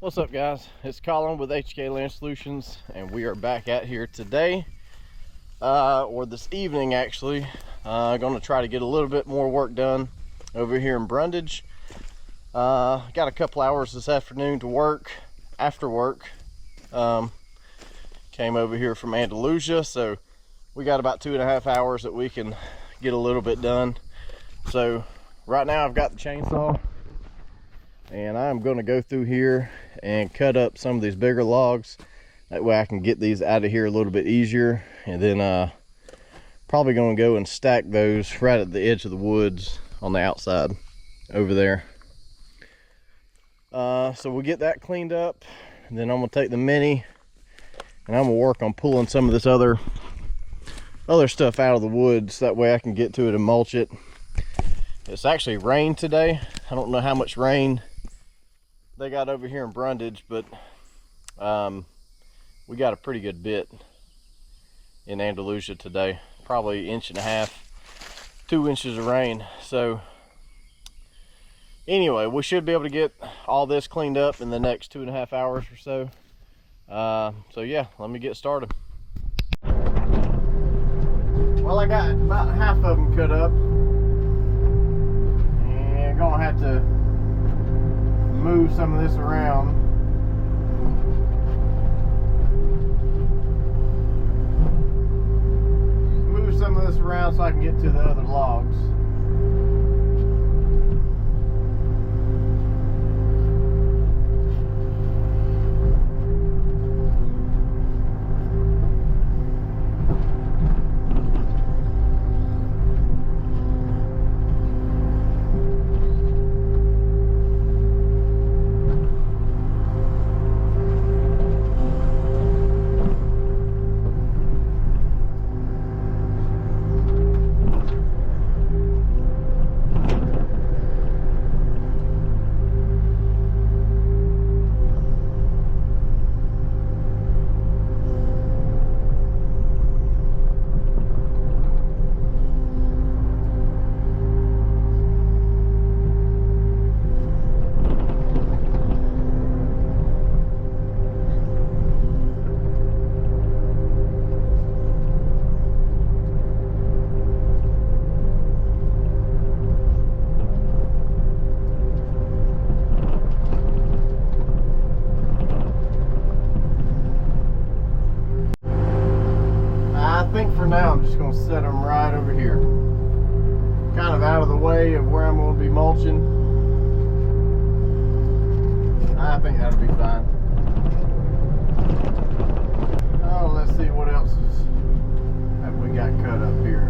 What's up, guys? It's Colin with HK Land Solutions, and we are back out here today, or this evening actually. Going to try to get a little bit more work done over here in Brundage. Got a couple hours this afternoon to work. After work, came over here from Andalusia, so we got about 2.5 hours that we can get a little bit done. So right now I've got the chainsaw, and I'm going to go through here and cut up some of these bigger logs. That way I can get these out of here a little bit easier, and then probably going to go and stack those right at the edge of the woods on the outside over there. So we'll get that cleaned up, and then I'm going to take the mini and I'm going to work on pulling some of this other stuff out of the woods. That way I can get to it and mulch it. It's actually rained today. I don't know how much rain they got over here in Brundage, but we got a pretty good bit in Andalusia today. Probably 1.5 inches, 2 inches of rain. So anyway, we should be able to get all this cleaned up in the next 2.5 hours or so. So yeah, let me get started. Well, I got about half of them cut up, and gonna have to move some of this around. Move some of this around so I can get to the other logs. I think for now I'm just going to set them right over here, kind of out of the way of where I'm going to be mulching. I think that'll be fine. Oh, let's see what else have we got cut up here.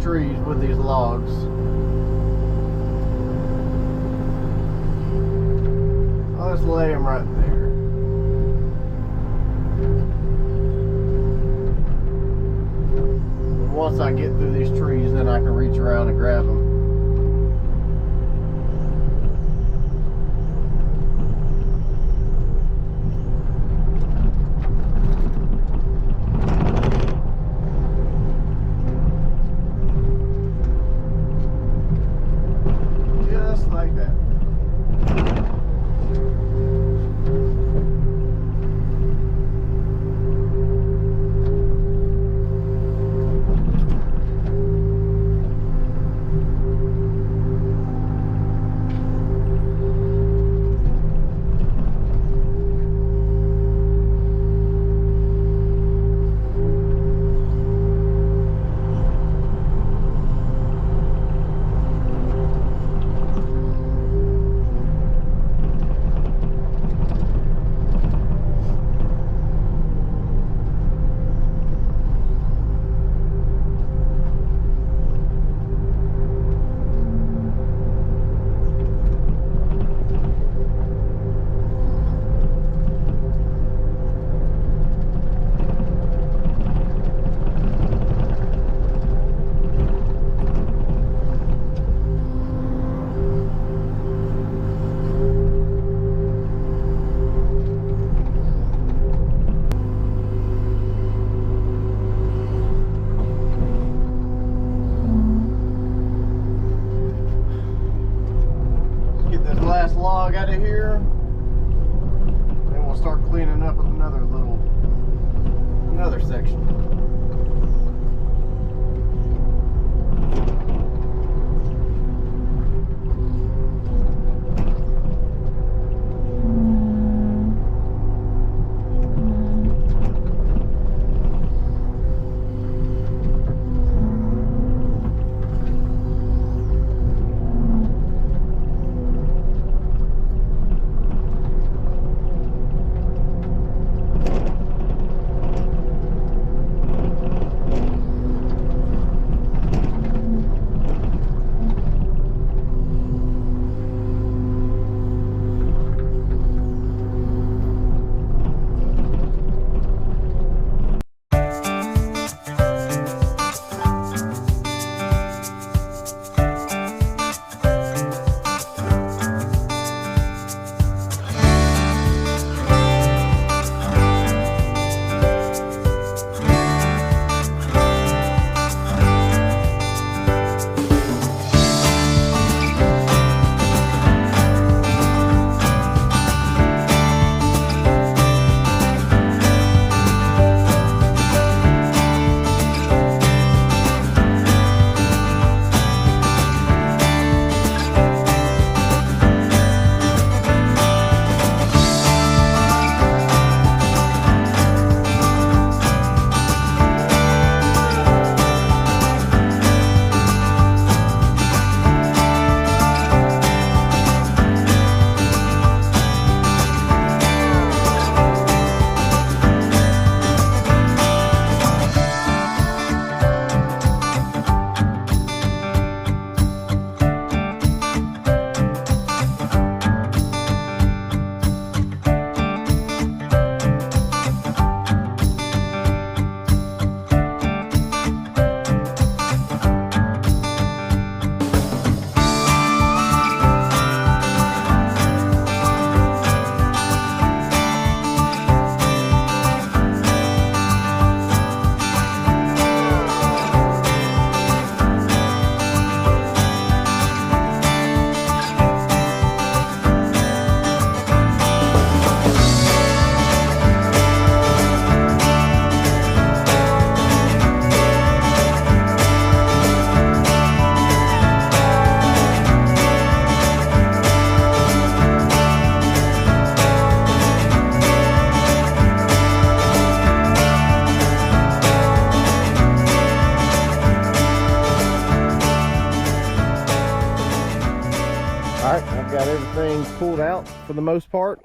trees with these logs. I'll just lay them right there. And once I get through these trees, then I can reach around and grab them. Just like that. Last log out of here, and we'll start cleaning up another section. got everything pulled out for the most part.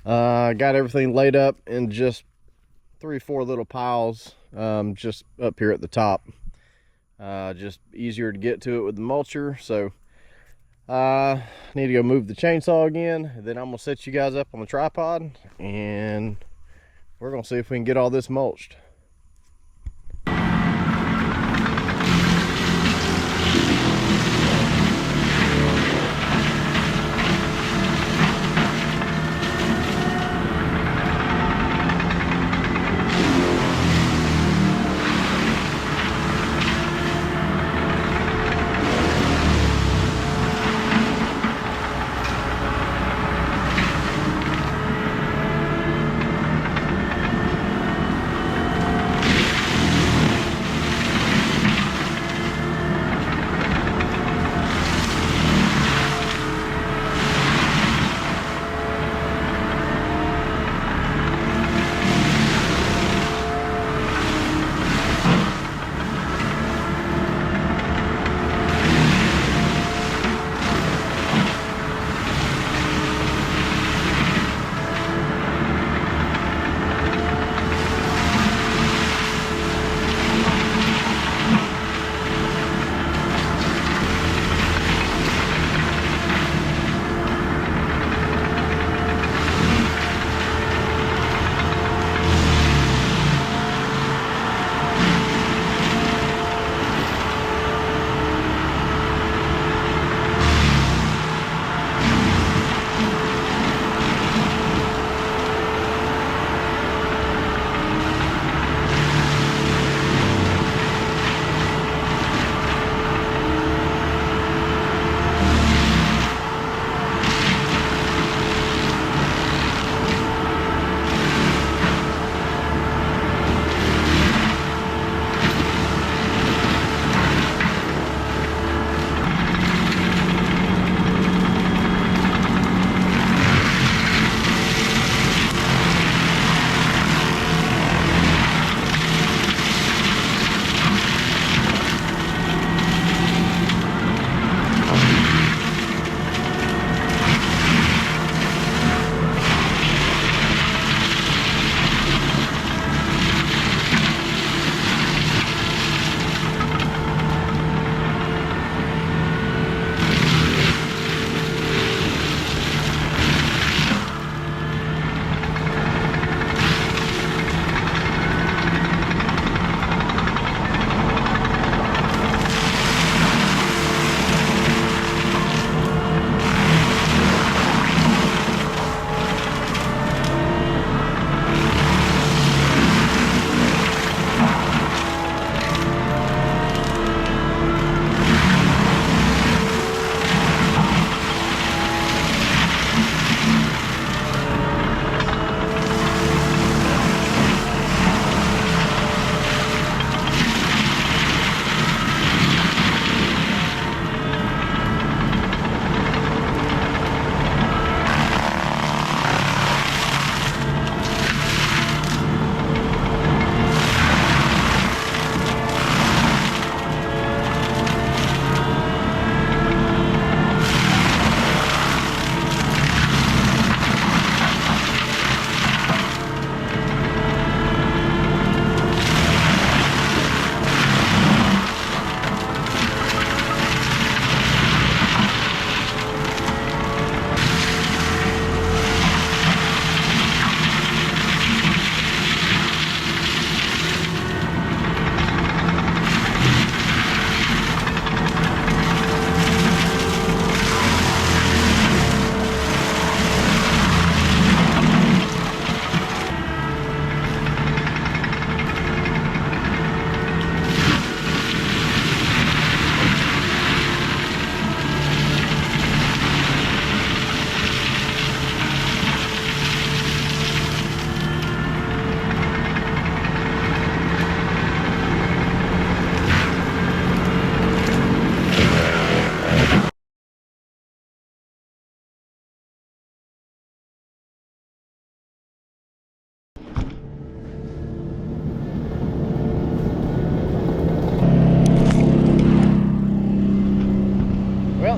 Got everything laid up in just 3 or 4 little piles, just up here at the top. just easier to get to it with the mulcher. So I need to go move the chainsaw again, and then I'm gonna set you guys up on the tripod and we're gonna see if we can get all this mulched.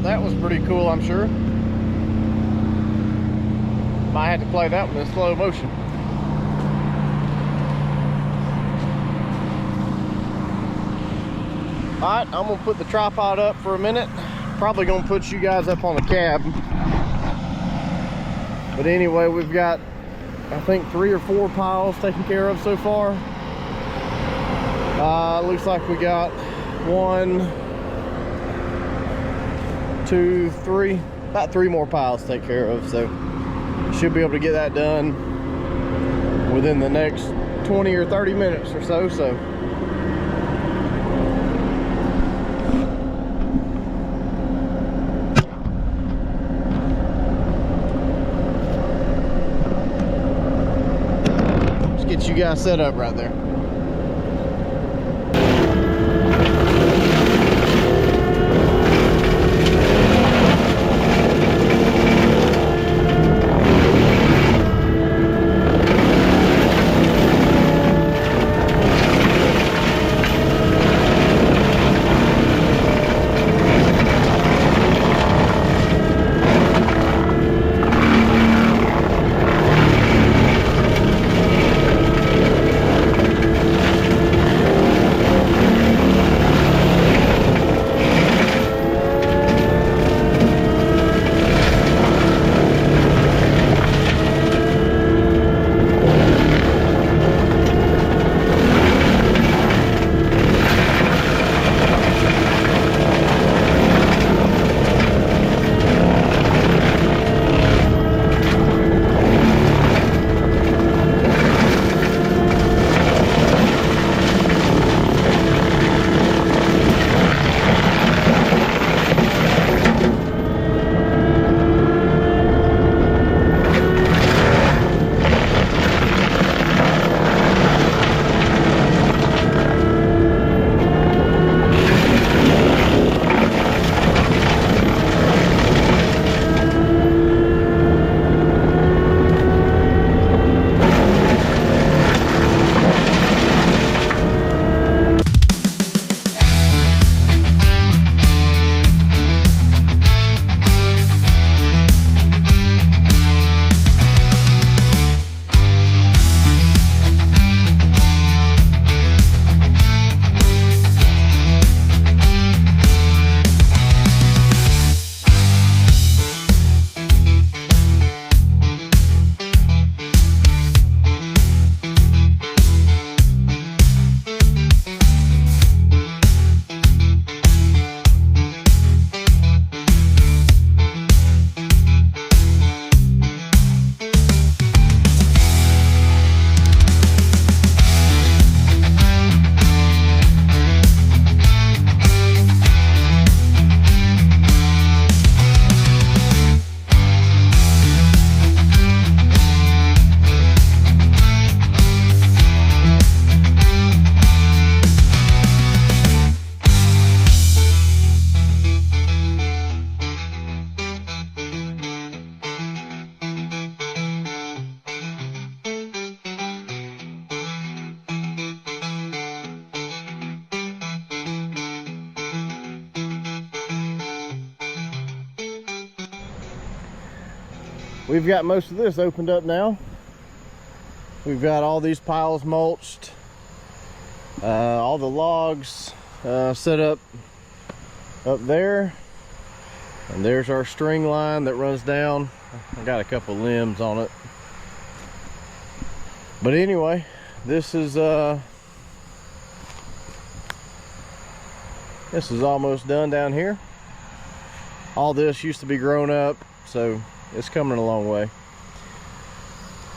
That was pretty cool, I'm sure. Might have to play that one in slow motion. Alright, I'm gonna put the tripod up for a minute. Probably gonna put you guys up on the cab. But anyway, we've got, I think, 3 or 4 piles taken care of so far. Looks like we got 1, 2, 3, about 3 more piles to take care of. So should be able to get that done within the next 20 or 30 minutes or so. Let's get you guys set up right there. We've got most of this opened up now. We've got all these piles mulched, all the logs set up there, and there's our string line that runs down. I got a couple limbs on it, but anyway, this is almost done down here. All this used to be grown up, so it's coming a long way.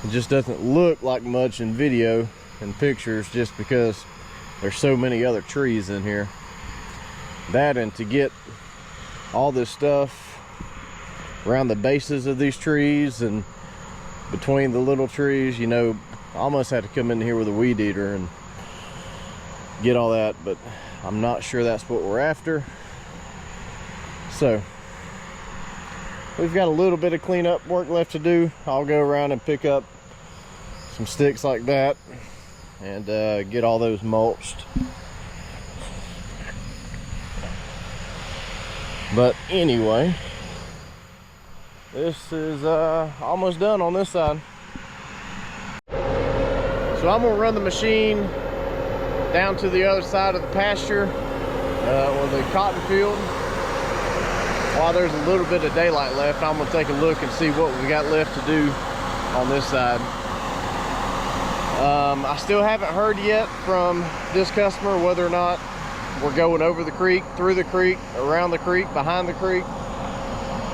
It just doesn't look like much in video and pictures just because there's so many other trees in here. That, and to get all this stuff around the bases of these trees and between the little trees, you know, I almost had to come in here with a weed eater and get all that, but I'm not sure that's what we're after. So we've got a little bit of cleanup work left to do. I'll go around and pick up some sticks like that and get all those mulched. But anyway, this is almost done on this side. So I'm gonna run the machine down to the other side of the pasture Well, the cotton field, while there's a little bit of daylight left, I'm gonna take a look and see what we got left to do on this side. I still haven't heard yet from this customer whether or not we're going over the creek, through the creek, around the creek, behind the creek.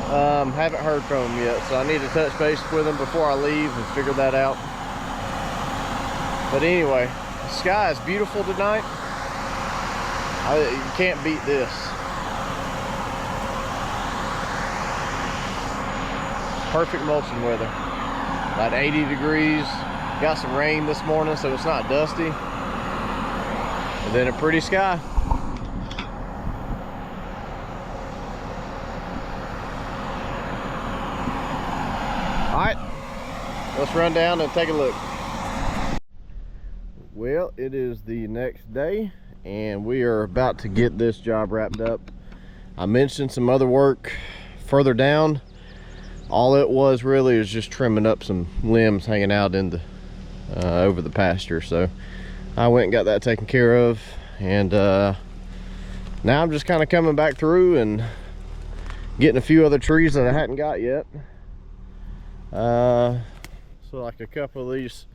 Haven't heard from him yet, so I need to touch base with him before I leave and figure that out. But anyway, the sky is beautiful tonight. You can't beat this. Perfect mulching weather. About 80 degrees. Got some rain this morning, so it's not dusty. And then a pretty sky. All right, let's run down and take a look. Well, it is the next day, and we are about to get this job wrapped up. I mentioned some other work further down. All it was really is just trimming up some limbs hanging out in the over the pasture. So I went and got that taken care of, and now I'm just kind of coming back through and getting a few other trees that I hadn't got yet. So like a couple of these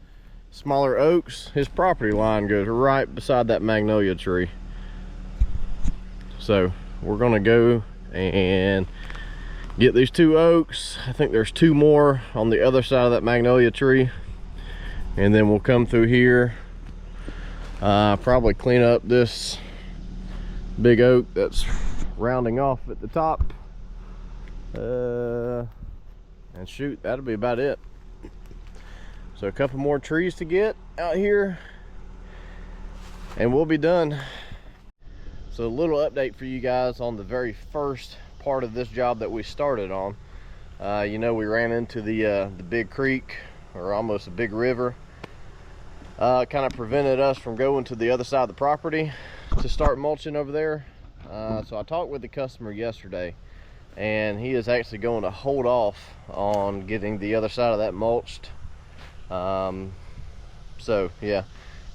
smaller oaks, his property line goes right beside that magnolia tree. So we're gonna go and get these 2 oaks. I think there's 2 more on the other side of that magnolia tree, and then we'll come through here, probably clean up this big oak that's rounding off at the top, and shoot, that'll be about it. So a couple more trees to get out here and we'll be done. So a little update for you guys on the very first part of this job that we started on. You know, we ran into the big creek, or almost a big river. Kind of prevented us from going to the other side of the property to start mulching over there. So I talked with the customer yesterday, and he is actually going to hold off on getting the other side of that mulched. So yeah,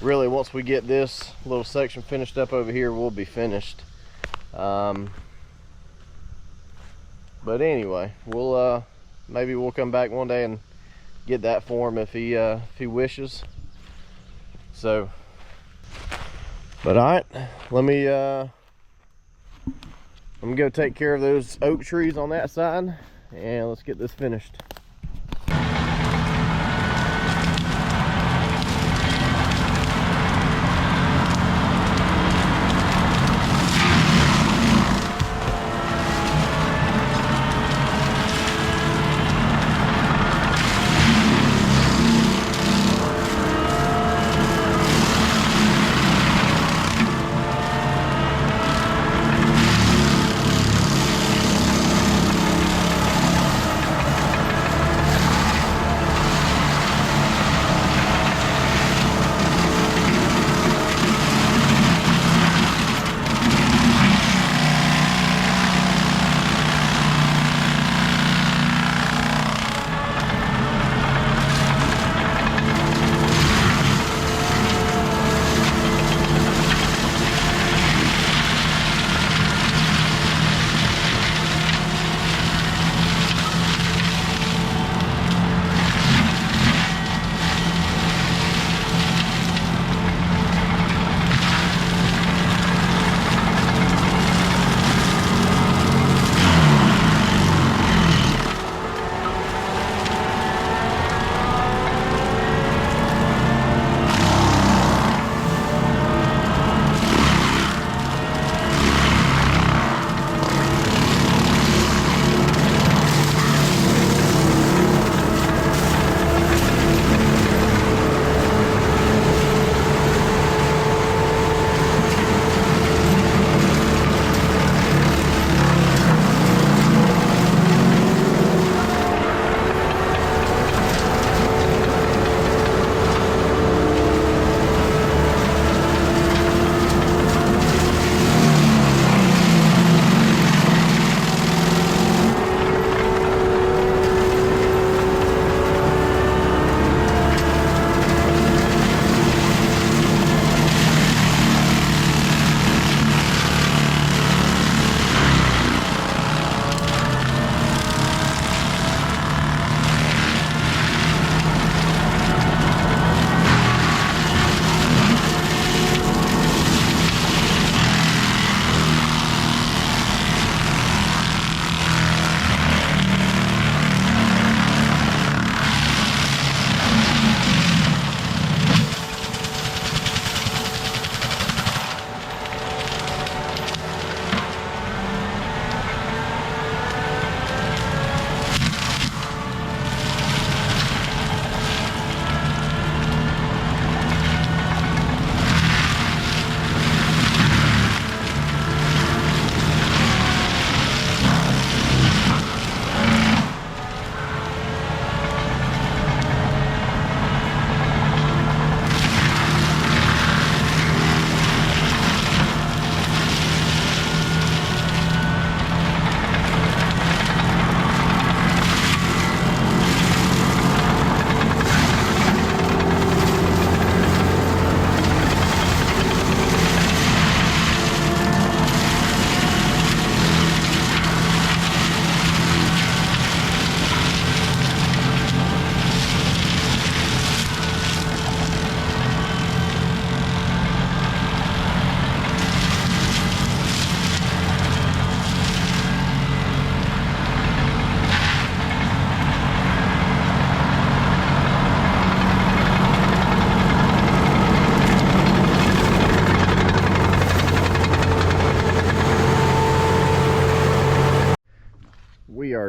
really once we get this little section finished up over here, we'll be finished. But anyway, we'll maybe we'll come back one day and get that for him if he wishes. So, but all right, let me go take care of those oak trees on that side, and let's get this finished.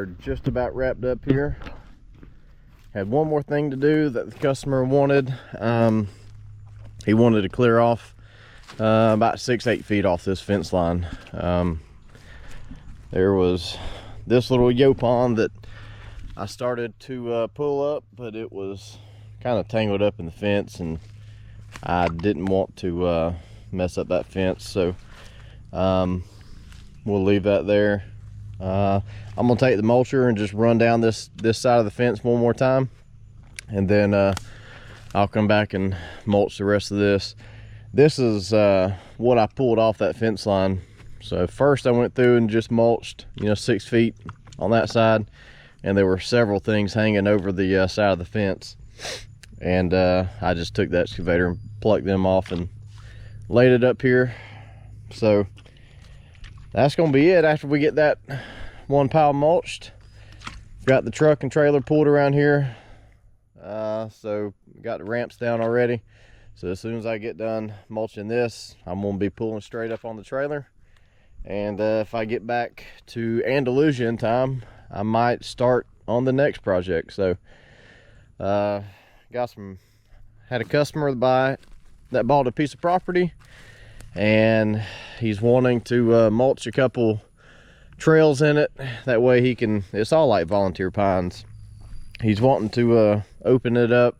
are just about wrapped up here. Had one more thing to do that the customer wanted. He wanted to clear off about 6-8 feet off this fence line. There was this little yo pond that I started to pull up, but it was kind of tangled up in the fence, and I didn't want to mess up that fence, so we'll leave that there. I'm gonna take the mulcher and just run down this side of the fence one more time, and then I'll come back and mulch the rest of this. This is what I pulled off that fence line. So first I went through and just mulched, 6 feet on that side, and there were several things hanging over the side of the fence, and I just took the excavator and plucked them off and laid it up here. So that's gonna be it after we get that one pile mulched. Got the truck and trailer pulled around here, so got the ramps down already. So as soon as I get done mulching this, I'm gonna be pulling straight up on the trailer. And if I get back to Andalusia in time, I might start on the next project. So had a customer that bought a piece of property, and he's wanting to mulch a couple trails in it. That way he can, it's all like volunteer pines. He's wanting to open it up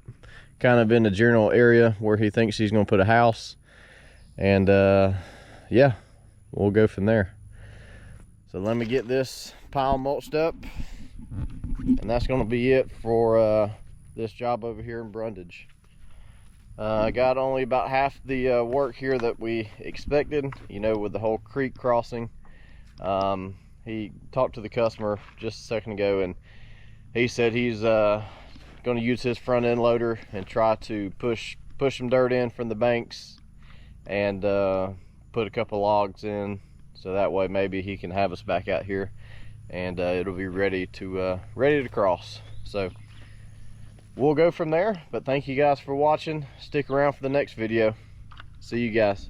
kind of in the general area where he thinks he's going to put a house, and yeah, we'll go from there. So let me get this pile mulched up, and that's going to be it for this job over here in Brundage. I got only about half the work here that we expected, with the whole creek crossing. He talked to the customer just a second ago, and he said he's going to use his front end loader and try to push some dirt in from the banks, and put a couple logs in, so that way maybe he can have us back out here, and it'll be ready to cross. So we'll go from there. But thank you guys for watching. Stick around for the next video. See you guys.